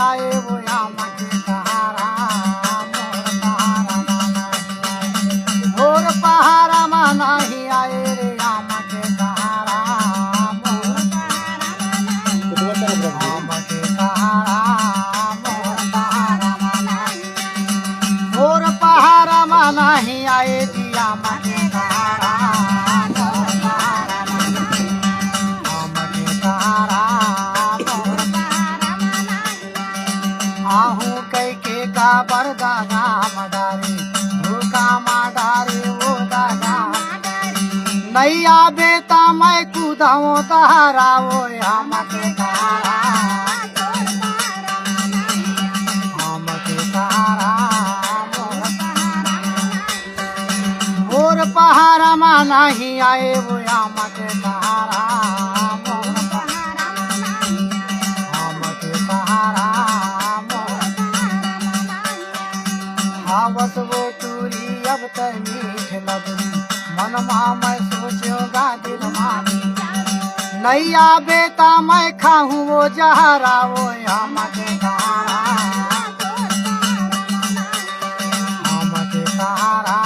आए वो आम के सहारा मोर पहाड़ा में नहीं आए रे आम के सहारा आम के सहारा मोर पहाड़ा में नहीं आए जी आम के सहारा आहू कई के का बरदाना मडारी धोखा माडारी वो दादा नैया बेटा मैं कूदाऊं तहारा वो हम के सहारा हम के सहारा मोर पहाड़ा में नहीं आए वो हम के सहारा हम के सहारा आवत वो टूरी अब तक मीठ लगरी मन मैं सोचोगा दिल मानी नैया बेटा मैं खाऊं वो जहरा वो हम के सहारा हम के सहारा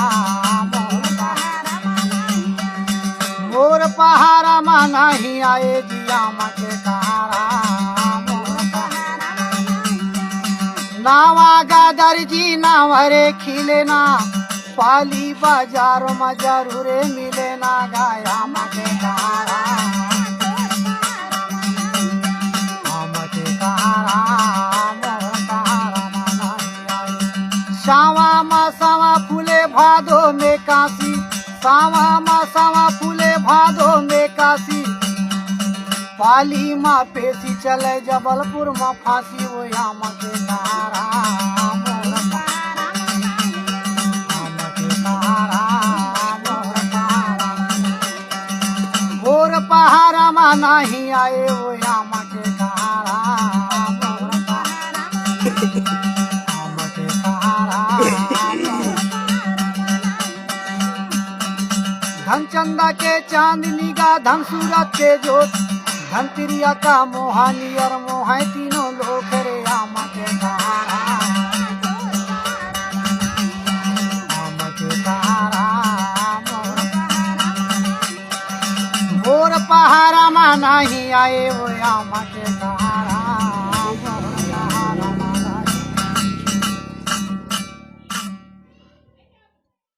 मोर पहाड़ा में नहीं आए जी हम के सहारा नावा गादर जी नावरे खिले ना पाली बाजारों में जरूरे मिले ना गाया मके सहारा मके सहारा सावा मा सावा फूले भादो में काशी सावा मा सावा फूले भादो में काशी पाली माँ पेशी चले जबलपुर में फांसी वो आम के सहारा मोर पहाड़ा में नहीं आए वो आम के सहारा आम के सहारा धनचंदा के चांदनी का धन सूरत के जोत धनतिरिया का मोहानी और मोह तीनों लोग रे आम के सहारा आम के सहारा मोर पहाड़ा में नहीं आए वो आम के सहारा